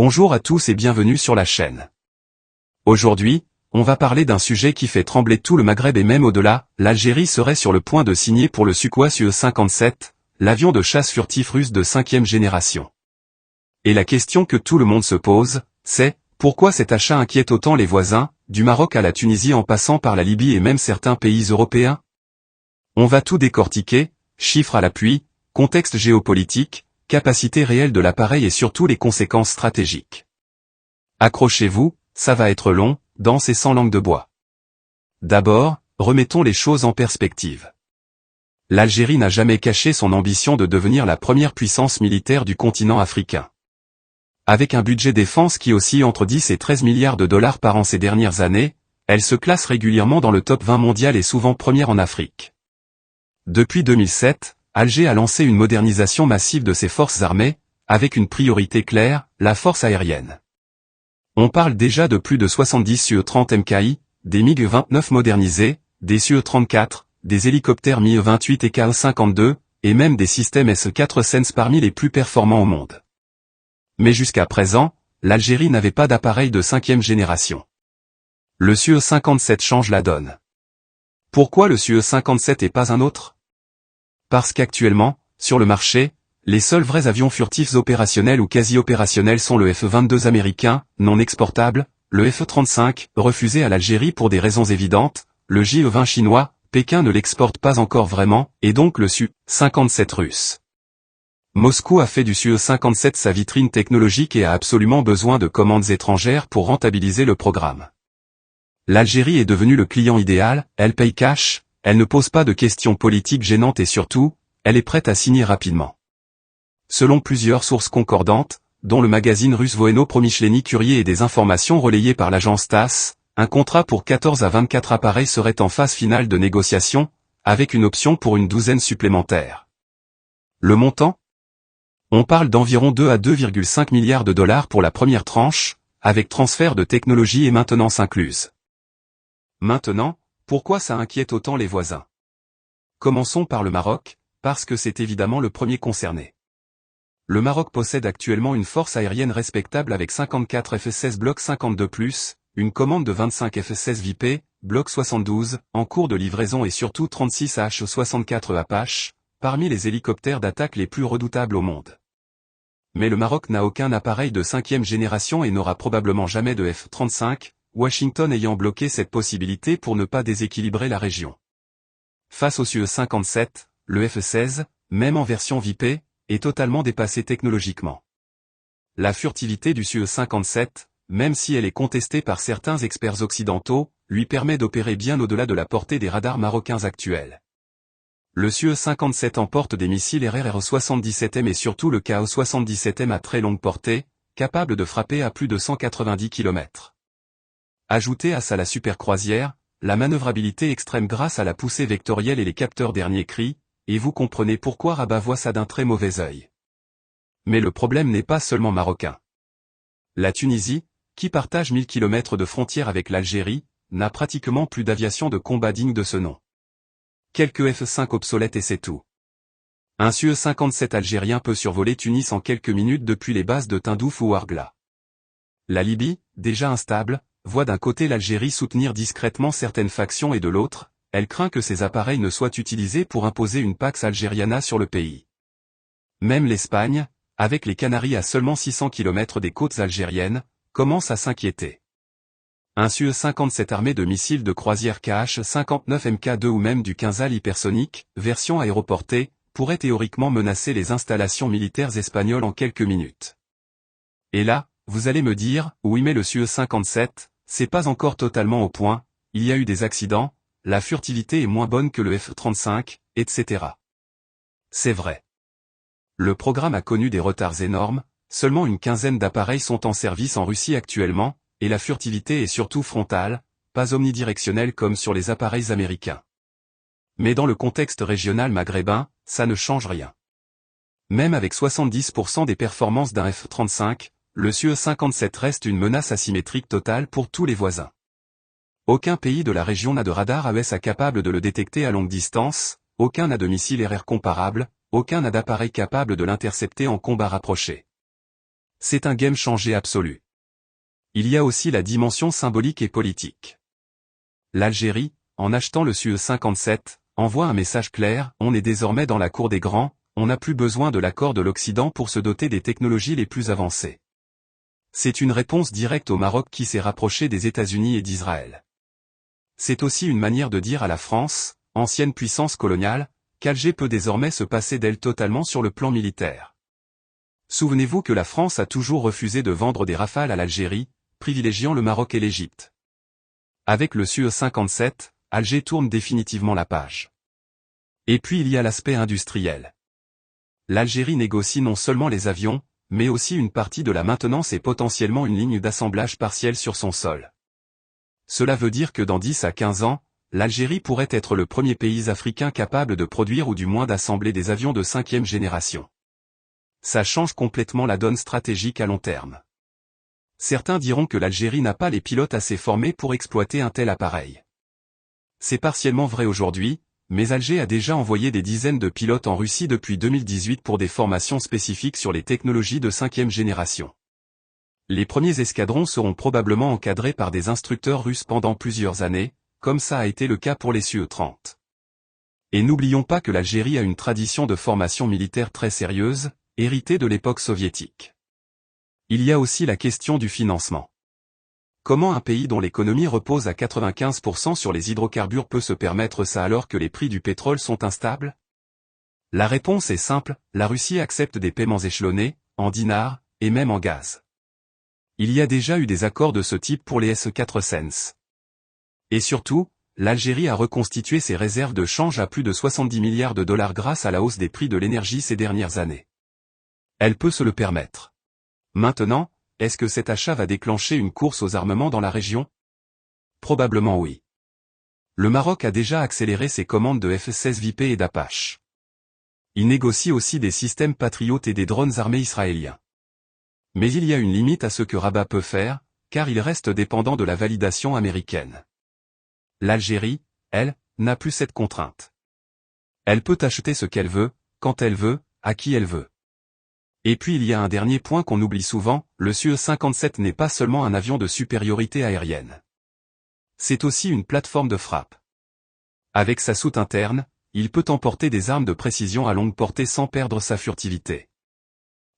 Bonjour à tous et bienvenue sur la chaîne. Aujourd'hui, on va parler d'un sujet qui fait trembler tout le Maghreb et même au-delà. L'Algérie serait sur le point de signer pour le Sukhoi Su-57, l'avion de chasse furtif russe de 5e génération. Et la question que tout le monde se pose, c'est, pourquoi cet achat inquiète autant les voisins, du Maroc à la Tunisie en passant par la Libye et même certains pays européens? On va tout décortiquer, chiffres à l'appui, contexte géopolitique, capacité réelle de l'appareil et surtout les conséquences stratégiques. Accrochez-vous, ça va être long, dense et sans langue de bois. D'abord, remettons les choses en perspective. L'Algérie n'a jamais caché son ambition de devenir la première puissance militaire du continent africain. Avec un budget défense qui oscille entre 10 et 13 milliards de dollars par an ces dernières années, elle se classe régulièrement dans le top 20 mondial et souvent première en Afrique. Depuis 2007, Alger a lancé une modernisation massive de ses forces armées, avec une priorité claire, la force aérienne. On parle déjà de plus de 70 Su-30 MKI, des MiG-29 modernisés, des Su-34, des hélicoptères Mi-28 et Ka-52, et même des systèmes S-4 Sense parmi les plus performants au monde. Mais jusqu'à présent, l'Algérie n'avait pas d'appareil de 5e génération. Le Su-57 change la donne. Pourquoi le Su-57 et pas un autre? Parce qu'actuellement, sur le marché, les seuls vrais avions furtifs opérationnels ou quasi-opérationnels sont le F-22 américain, non exportable, le F-35, refusé à l'Algérie pour des raisons évidentes, le JE-20 chinois, Pékin ne l'exporte pas encore vraiment, et donc le Su-57 russe. Moscou a fait du Su-57 sa vitrine technologique et a absolument besoin de commandes étrangères pour rentabiliser le programme. L'Algérie est devenue le client idéal, elle paye cash, elle ne pose pas de questions politiques gênantes et surtout, elle est prête à signer rapidement. Selon plusieurs sources concordantes, dont le magazine russe Voeno-Promychleni Curie et des informations relayées par l'agence TASS, un contrat pour 14 à 24 appareils serait en phase finale de négociation, avec une option pour une douzaine supplémentaire. Le montant? On parle d'environ 2 à 2,5 milliards de dollars pour la première tranche, avec transfert de technologie et maintenance incluse. Maintenant, pourquoi ça inquiète autant les voisins? Commençons par le Maroc, parce que c'est évidemment le premier concerné. Le Maroc possède actuellement une force aérienne respectable avec 54 F-16 Block 52+, une commande de 25 F-16 VIP, Block 72, en cours de livraison et surtout 36 AH-64 Apache, parmi les hélicoptères d'attaque les plus redoutables au monde. Mais le Maroc n'a aucun appareil de 5e génération et n'aura probablement jamais de F-35, Washington ayant bloqué cette possibilité pour ne pas déséquilibrer la région. Face au Su-57, le F-16, même en version VIP, est totalement dépassé technologiquement. La furtivité du Su-57, même si elle est contestée par certains experts occidentaux, lui permet d'opérer bien au-delà de la portée des radars marocains actuels. Le Su-57 emporte des missiles RRR-77M et surtout le Ka-77M à très longue portée, capable de frapper à plus de 190 km. Ajoutez à ça la supercroisière, la manœuvrabilité extrême grâce à la poussée vectorielle et les capteurs dernier cri, et vous comprenez pourquoi Rabat voit ça d'un très mauvais œil. Mais le problème n'est pas seulement marocain. La Tunisie, qui partage 1000 km de frontière avec l'Algérie, n'a pratiquement plus d'aviation de combat digne de ce nom. Quelques F-5 obsolètes et c'est tout. Un Su-57 algérien peut survoler Tunis en quelques minutes depuis les bases de Tindouf ou Ouargla. La Libye, déjà instable, voit d'un côté l'Algérie soutenir discrètement certaines factions et de l'autre, elle craint que ces appareils ne soient utilisés pour imposer une Pax Algériana sur le pays. Même l'Espagne, avec les Canaries à seulement 600 km des côtes algériennes, commence à s'inquiéter. Un Su-57 armé de missiles de croisière Kh-59 Mk2 ou même du Kinzhal hypersonique, version aéroportée, pourrait théoriquement menacer les installations militaires espagnoles en quelques minutes. Et là, vous allez me dire, oui mais le Su-57, c'est pas encore totalement au point, il y a eu des accidents, la furtivité est moins bonne que le F-35, etc. C'est vrai. Le programme a connu des retards énormes, seulement une quinzaine d'appareils sont en service en Russie actuellement, et la furtivité est surtout frontale, pas omnidirectionnelle comme sur les appareils américains. Mais dans le contexte régional maghrébin, ça ne change rien. Même avec 70% des performances d'un F-35, le Su-57 reste une menace asymétrique totale pour tous les voisins. Aucun pays de la région n'a de radar AESA capable de le détecter à longue distance, aucun n'a de missile RR comparable, aucun n'a d'appareil capable de l'intercepter en combat rapproché. C'est un game changer absolu. Il y a aussi la dimension symbolique et politique. L'Algérie, en achetant le Su-57, envoie un message clair, on est désormais dans la cour des grands, on n'a plus besoin de l'accord de l'Occident pour se doter des technologies les plus avancées. C'est une réponse directe au Maroc qui s'est rapproché des États-Unis et d'Israël. C'est aussi une manière de dire à la France, ancienne puissance coloniale, qu'Alger peut désormais se passer d'elle totalement sur le plan militaire. Souvenez-vous que la France a toujours refusé de vendre des Rafales à l'Algérie, privilégiant le Maroc et l'Égypte. Avec le Su-57, Alger tourne définitivement la page. Et puis il y a l'aspect industriel. L'Algérie négocie non seulement les avions, mais aussi une partie de la maintenance et potentiellement une ligne d'assemblage partielle sur son sol. Cela veut dire que dans 10 à 15 ans, l'Algérie pourrait être le premier pays africain capable de produire ou du moins d'assembler des avions de 5e génération. Ça change complètement la donne stratégique à long terme. Certains diront que l'Algérie n'a pas les pilotes assez formés pour exploiter un tel appareil. C'est partiellement vrai aujourd'hui, mais Alger a déjà envoyé des dizaines de pilotes en Russie depuis 2018 pour des formations spécifiques sur les technologies de 5e génération. Les premiers escadrons seront probablement encadrés par des instructeurs russes pendant plusieurs années, comme ça a été le cas pour les Su-30. Et n'oublions pas que l'Algérie a une tradition de formation militaire très sérieuse, héritée de l'époque soviétique. Il y a aussi la question du financement. Comment un pays dont l'économie repose à 95% sur les hydrocarbures peut se permettre ça alors que les prix du pétrole sont instables? La réponse est simple, la Russie accepte des paiements échelonnés, en dinars, et même en gaz. Il y a déjà eu des accords de ce type pour les S-400. Et surtout, l'Algérie a reconstitué ses réserves de change à plus de 70 milliards de dollars grâce à la hausse des prix de l'énergie ces dernières années. Elle peut se le permettre. Maintenant, est-ce que cet achat va déclencher une course aux armements dans la région? Probablement oui. Le Maroc a déjà accéléré ses commandes de F-16 Vipé et d'Apache. Il négocie aussi des systèmes Patriot et des drones armés israéliens. Mais il y a une limite à ce que Rabat peut faire, car il reste dépendant de la validation américaine. L'Algérie, elle, n'a plus cette contrainte. Elle peut acheter ce qu'elle veut, quand elle veut, à qui elle veut. Et puis il y a un dernier point qu'on oublie souvent, le Su-57 n'est pas seulement un avion de supériorité aérienne. C'est aussi une plateforme de frappe. Avec sa soute interne, il peut emporter des armes de précision à longue portée sans perdre sa furtivité.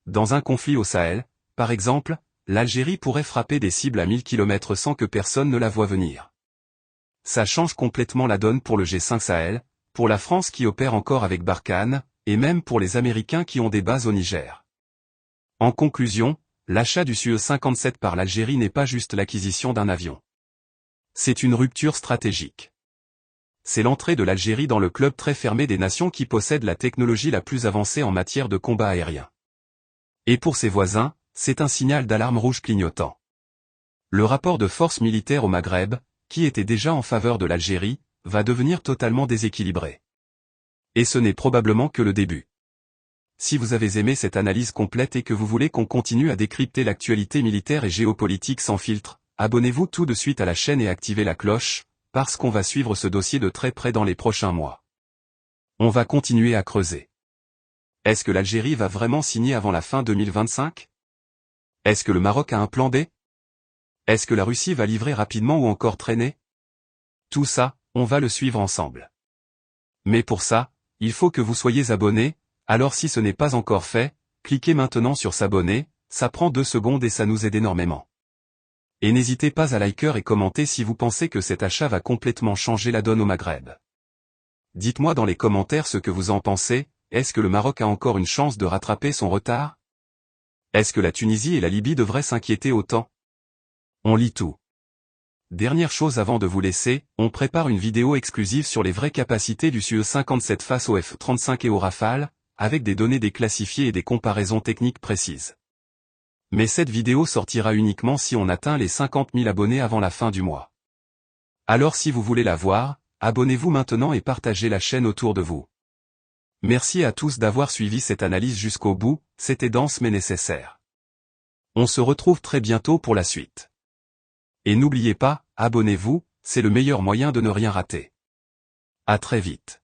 Dans un conflit au Sahel, par exemple, l'Algérie pourrait frapper des cibles à 1000 km sans que personne ne la voie venir. Ça change complètement la donne pour le G5 Sahel, pour la France qui opère encore avec Barkhane, et même pour les Américains qui ont des bases au Niger. En conclusion, l'achat du Su-57 par l'Algérie n'est pas juste l'acquisition d'un avion. C'est une rupture stratégique. C'est l'entrée de l'Algérie dans le club très fermé des nations qui possèdent la technologie la plus avancée en matière de combat aérien. Et pour ses voisins, c'est un signal d'alarme rouge clignotant. Le rapport de force militaire au Maghreb, qui était déjà en faveur de l'Algérie, va devenir totalement déséquilibré. Et ce n'est probablement que le début. Si vous avez aimé cette analyse complète et que vous voulez qu'on continue à décrypter l'actualité militaire et géopolitique sans filtre, abonnez-vous tout de suite à la chaîne et activez la cloche, parce qu'on va suivre ce dossier de très près dans les prochains mois. On va continuer à creuser. Est-ce que l'Algérie va vraiment signer avant la fin 2025? Est-ce que le Maroc a un plan B? Est-ce que la Russie va livrer rapidement ou encore traîner? Tout ça, on va le suivre ensemble. Mais pour ça, il faut que vous soyez abonnés. Alors si ce n'est pas encore fait, cliquez maintenant sur s'abonner, ça prend 2 secondes et ça nous aide énormément. Et n'hésitez pas à liker et commenter si vous pensez que cet achat va complètement changer la donne au Maghreb. Dites-moi dans les commentaires ce que vous en pensez, est-ce que le Maroc a encore une chance de rattraper son retard? Est-ce que la Tunisie et la Libye devraient s'inquiéter autant? On lit tout. Dernière chose avant de vous laisser, on prépare une vidéo exclusive sur les vraies capacités du Su-57 face au F-35 et au Rafale, avec des données déclassifiées et des comparaisons techniques précises. Mais cette vidéo sortira uniquement si on atteint les 50 000 abonnés avant la fin du mois. Alors si vous voulez la voir, abonnez-vous maintenant et partagez la chaîne autour de vous. Merci à tous d'avoir suivi cette analyse jusqu'au bout, c'était dense mais nécessaire. On se retrouve très bientôt pour la suite. Et n'oubliez pas, abonnez-vous, c'est le meilleur moyen de ne rien rater. À très vite.